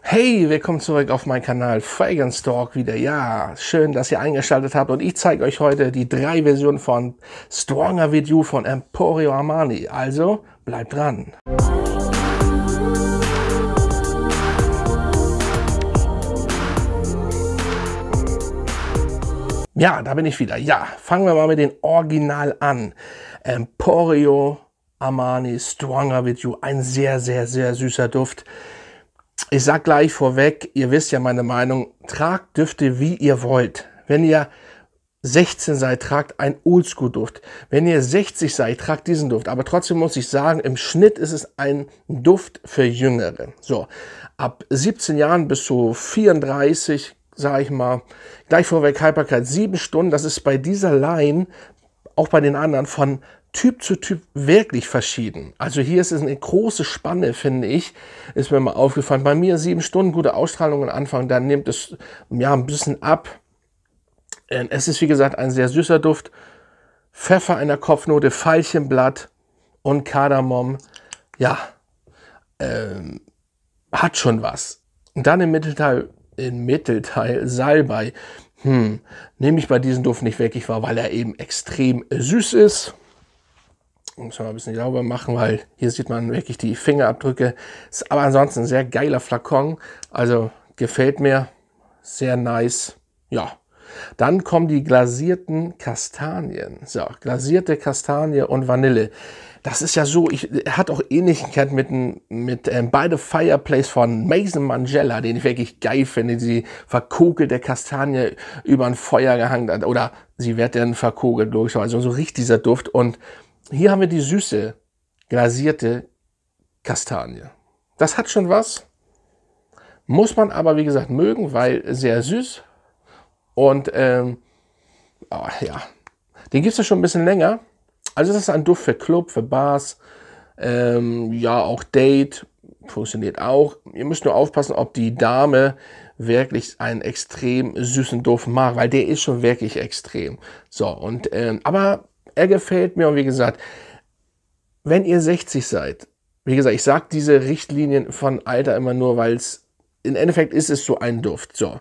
Hey, willkommen zurück auf meinem Kanal Fragrance Talk wieder. Ja, schön, dass ihr eingeschaltet habt und ich zeige euch heute die 3 Versionen von Stronger With You von Emporio Armani. Also, bleibt dran. Ja, da bin ich wieder. Ja, fangen wir mal mit dem Original an. Emporio Armani Stronger With You. Ein sehr, sehr, sehr süßer Duft. Ich sag gleich vorweg, ihr wisst ja meine Meinung, tragt Düfte wie ihr wollt. Wenn ihr 16 seid, tragt ein Oldschool-Duft. Wenn ihr 60 seid, tragt diesen Duft. Aber trotzdem muss ich sagen, im Schnitt ist es ein Duft für Jüngere. So, ab 17 Jahren bis zu 34, sage ich mal, gleich vorweg Haltbarkeit 7 Stunden. Das ist bei dieser Line, auch bei den anderen, von Typ zu Typ wirklich verschieden. Also hier ist es eine große Spanne, finde ich, ist mir mal aufgefallen. Bei mir 7 Stunden, gute Ausstrahlung am Anfang, dann nimmt es ja ein bisschen ab. Es ist wie gesagt ein sehr süßer Duft. Pfeffer in der Kopfnote, Veilchenblatt und Kardamom. Ja, hat schon was. Und dann im Mittelteil Salbei. Nehme ich bei diesem Duft nicht wirklich wahr, weil er eben extrem süß ist. Muss man mal ein bisschen sauber machen, weil hier sieht man wirklich die Fingerabdrücke. Ist aber ansonsten ein sehr geiler Flakon. Also gefällt mir. Sehr nice. Ja. Dann kommen die glasierten Kastanien. So, glasierte Kastanie und Vanille. Das ist ja so, er hat auch Ähnlichkeit mit By the Fireplace von Maison Margiela, den ich wirklich geil finde. Die verkokelte Kastanie über ein Feuer gehangen hat. Oder sie wird dann verkokelt, logischerweise. Also so riecht dieser Duft. Und hier haben wir die süße, glasierte Kastanie. Das hat schon was. Muss man aber, wie gesagt, mögen, weil sehr süß. Und, ja, den gibt es ja schon ein bisschen länger. Also das ist ein Duft für Club, für Bars, ja, auch Date, funktioniert auch. Ihr müsst nur aufpassen, ob die Dame wirklich einen extrem süßen Duft mag, weil der ist schon wirklich extrem. So, und, aber er gefällt mir und wie gesagt, wenn ihr 60 seid, wie gesagt, ich sage diese Richtlinien von Alter immer nur, weil es, im Endeffekt ist es so ein Duft, so.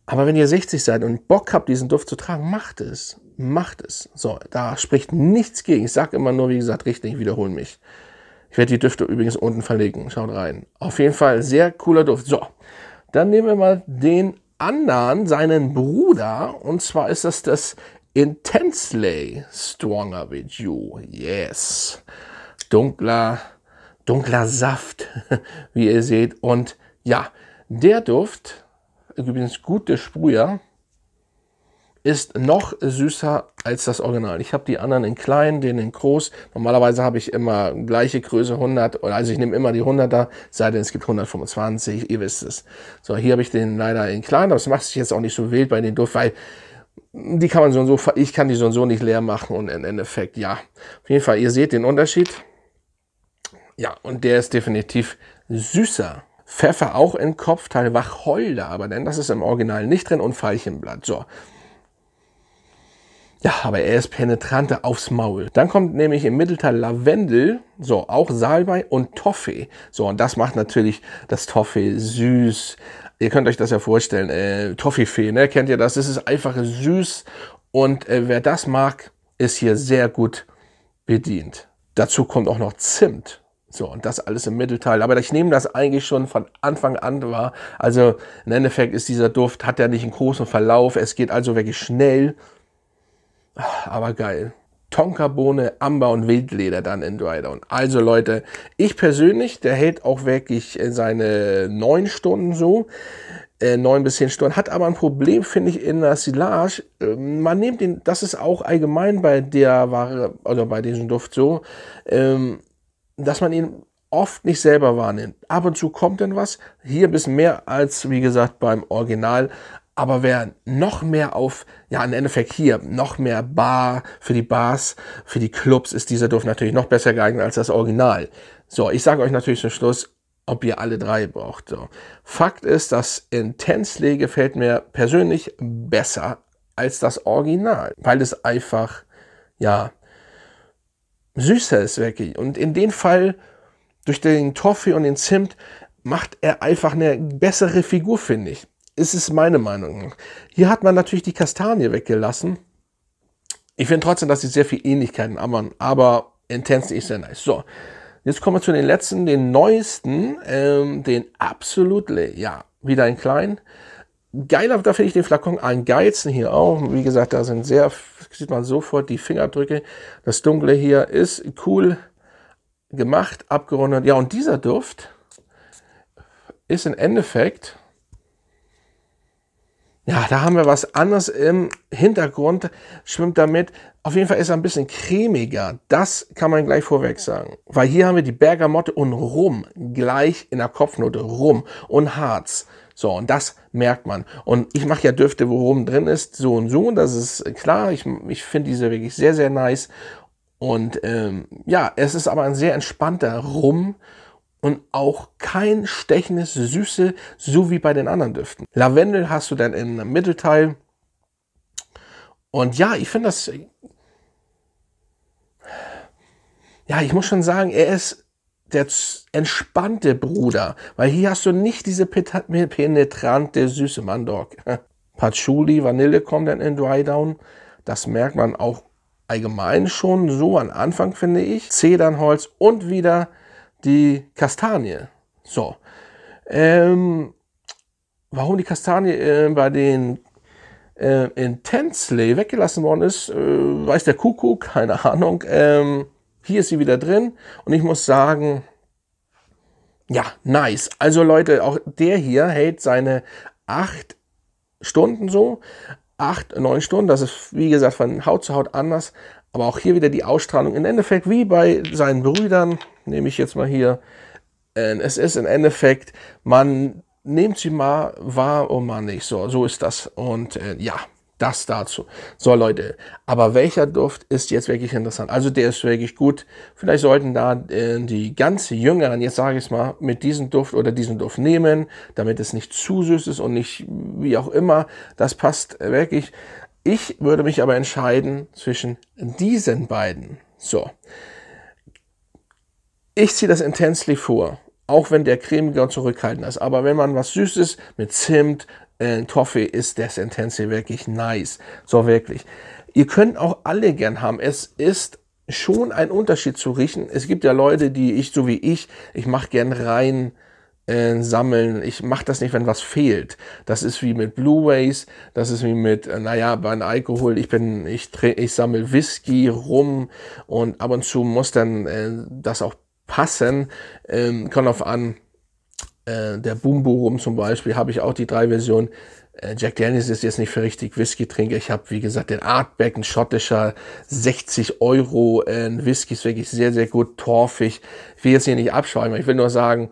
Aber wenn ihr 60 seid und Bock habt, diesen Duft zu tragen, macht es. Macht es. So, da spricht nichts gegen. Ich sage immer nur, wie gesagt, richtig, ich wiederhole mich. Ich werde die Düfte übrigens unten verlinken. Schaut rein. Auf jeden Fall sehr cooler Duft. So, dann nehmen wir mal den anderen, seinen Bruder. Und zwar ist das Intensely Stronger With You. Yes. Dunkler Saft, wie ihr seht. Und ja, der Duft, übrigens gute Sprüher, ist noch süßer als das Original. Ich habe die anderen in klein, den in groß. Normalerweise habe ich immer gleiche Größe 100, also ich nehme immer die 100er, sei denn es gibt 125, ihr wisst es. So, hier habe ich den leider in klein, aber das macht sich jetzt auch nicht so wild bei den Duft, weil die kann man so und so, ich kann die so und so nicht leer machen und im Endeffekt, ja. Auf jeden Fall, ihr seht den Unterschied. Ja, und der ist definitiv süßer. Pfeffer auch in Kopfteil, Wacholder, aber denn das ist im Original nicht drin und Veilchenblatt. So. Ja, aber er ist penetranter aufs Maul. Dann kommt nämlich im Mittelteil Lavendel, so, auch Salbei und Toffee. So, und das macht natürlich das Toffee süß. Ihr könnt euch das ja vorstellen, Toffifee, ne, kennt ihr das? Das ist einfach süß und wer das mag, ist hier sehr gut bedient. Dazu kommt auch noch Zimt. So, und das alles im Mittelteil. Aber ich nehme das eigentlich schon von Anfang an wahr. Also im Endeffekt ist dieser Duft, hat ja nicht einen großen Verlauf. Es geht also wirklich schnell. Aber geil. Tonkabohne, Amber und Wildleder dann in Dry Down. Also Leute, ich persönlich, der hält auch wirklich seine 9 Stunden so. 9 bis 10 Stunden. Hat aber ein Problem, finde ich, in der Silage. Man nimmt den, das ist auch allgemein bei der Ware, oder bei diesem Duft so, dass man ihn oft nicht selber wahrnimmt. Ab und zu kommt dann was. Hier ein bisschen mehr als, wie gesagt, beim Original. Aber wer noch mehr auf, ja, im Endeffekt hier, noch mehr Bar, für die Bars, für die Clubs ist dieser Duft natürlich noch besser geeignet als das Original. So, ich sage euch natürlich zum Schluss, ob ihr alle 3 braucht. So. Fakt ist, das Intensely gefällt mir persönlich besser als das Original, weil es einfach, ja, süßer ist wirklich. Und in dem Fall, durch den Toffee und den Zimt, macht er einfach eine bessere Figur, finde ich. Es ist meine Meinung. Hier hat man natürlich die Kastanie weggelassen. Ich finde trotzdem, dass sie sehr viel Ähnlichkeiten haben, aber Intensely ist sehr nice. So, jetzt kommen wir zu den letzten, den neuesten, den Absolutely, ja, wieder ein klein. Geiler, da finde ich den Flakon am geilsten hier auch. Wie gesagt, da sind sehr, sieht man sofort die Fingerdrücke. Das Dunkle hier ist cool gemacht, abgerundet. Ja, und dieser Duft ist im Endeffekt, ja, da haben wir was anderes im Hintergrund, schwimmt damit. Auf jeden Fall ist er ein bisschen cremiger. Das kann man gleich vorweg sagen. Weil hier haben wir die Bergamotte und Rum gleich in der Kopfnote. Rum und Harz. So, und das merkt man. Und ich mache ja Düfte, wo Rum drin ist, so und so. Das ist klar. Ich finde diese wirklich sehr, sehr nice. Und ja, es ist aber ein sehr entspannter Rum. Und auch kein stechendes Süße, so wie bei den anderen Düften. Lavendel hast du dann im Mittelteil. Und ja, ich finde das... Ja, ich muss schon sagen, er ist der entspannte Bruder. Weil hier hast du nicht diese penetrante Süße, Mandork. Patchouli, Vanille kommt dann in Dry Down. Das merkt man auch allgemein schon so am Anfang, finde ich. Zedernholz und wieder die Kastanie. So. Warum die Kastanie bei den Intensely weggelassen worden ist, weiß der Kuckuck, keine Ahnung. Hier ist sie wieder drin und ich muss sagen, ja, nice. Also Leute, auch der hier hält seine 8 Stunden so. 8, 9 Stunden, das ist wie gesagt von Haut zu Haut anders. Aber auch hier wieder die Ausstrahlung. Im Endeffekt wie bei seinen Brüdern, nehme ich jetzt mal hier. Es ist im Endeffekt, man nimmt sie mal wahr und mal nicht. So ist das. Und ja, das dazu. So Leute, aber welcher Duft ist jetzt wirklich interessant? Also der ist wirklich gut. Vielleicht sollten da die ganz Jüngeren, jetzt sage ich es mal, mit diesem Duft oder diesen Duft nehmen, damit es nicht zu süß ist und nicht wie auch immer. Das passt wirklich. Ich würde mich aber entscheiden zwischen diesen beiden. So. Ich ziehe das Intensely vor, auch wenn der cremiger und zurückhaltender ist. Aber wenn man was Süßes mit Zimt, Toffee, ist das Intensely wirklich nice. So wirklich. Ihr könnt auch alle gern haben. Es ist schon ein Unterschied zu riechen. Es gibt ja Leute, die so wie ich mache gern rein sammeln. Ich mache das nicht, wenn was fehlt. Das ist wie mit Blu-rays, das ist wie mit, naja, beim Alkohol, ich sammle Whisky, Rum und ab und zu muss dann das auch passen. Kommt auf an, der Bumbu Rum zum Beispiel, habe ich auch die 3 Versionen. Jack Daniels ist jetzt nicht für richtig Whisky-Trinker. Ich habe, wie gesagt, den Artback, ein schottischer, 60 Euro Whisky, ist wirklich sehr, sehr gut, torfig. Ich will jetzt hier nicht abschreiben, ich will nur sagen,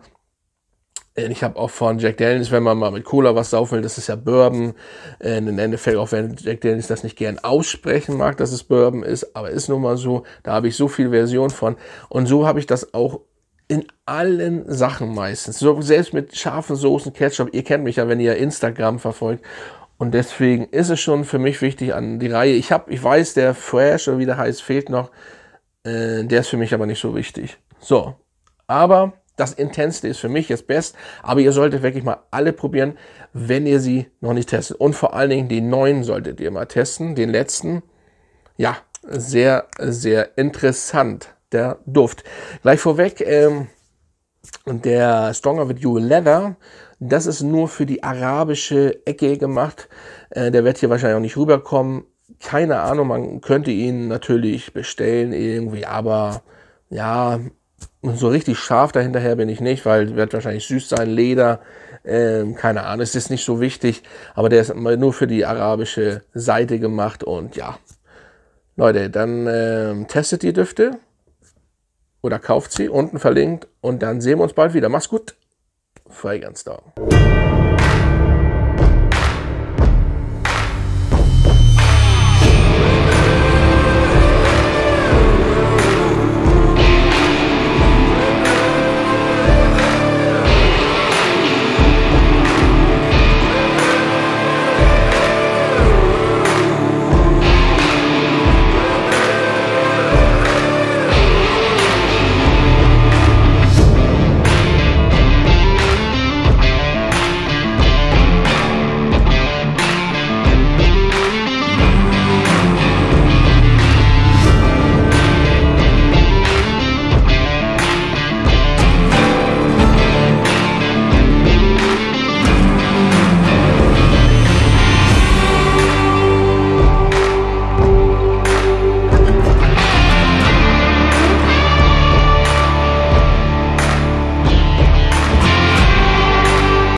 ich habe auch von Jack Daniels, wenn man mal mit Cola was saufen will, das ist ja Bourbon. Im Endeffekt, auch wenn Jack Daniels das nicht gern aussprechen mag, dass es Bourbon ist, aber ist nun mal so, da habe ich so viel Version von. Und so habe ich das auch in allen Sachen meistens. So, selbst mit scharfen Soßen, Ketchup. Ihr kennt mich ja, wenn ihr Instagram verfolgt. Und deswegen ist es schon für mich wichtig an die Reihe. Ich weiß, der Fresh, oder wie der heißt, fehlt noch. Der ist für mich aber nicht so wichtig. So, aber das Intensely ist für mich jetzt best, aber ihr solltet wirklich mal alle probieren, wenn ihr sie noch nicht testet. Und vor allen Dingen die neuen solltet ihr mal testen, den letzten. Ja, sehr, sehr interessant, der Duft. Gleich vorweg, der Stronger with You Leather, das ist nur für die arabische Ecke gemacht. Der wird hier wahrscheinlich auch nicht rüberkommen. Keine Ahnung, man könnte ihn natürlich bestellen irgendwie, aber ja, so richtig scharf dahinterher bin ich nicht, weil wird wahrscheinlich süß sein, Leder, keine Ahnung, es ist nicht so wichtig, aber der ist nur für die arabische Seite gemacht und ja, Leute, dann testet die Düfte oder kauft sie, unten verlinkt und dann sehen wir uns bald wieder. Mach's gut, Fragrance Dog.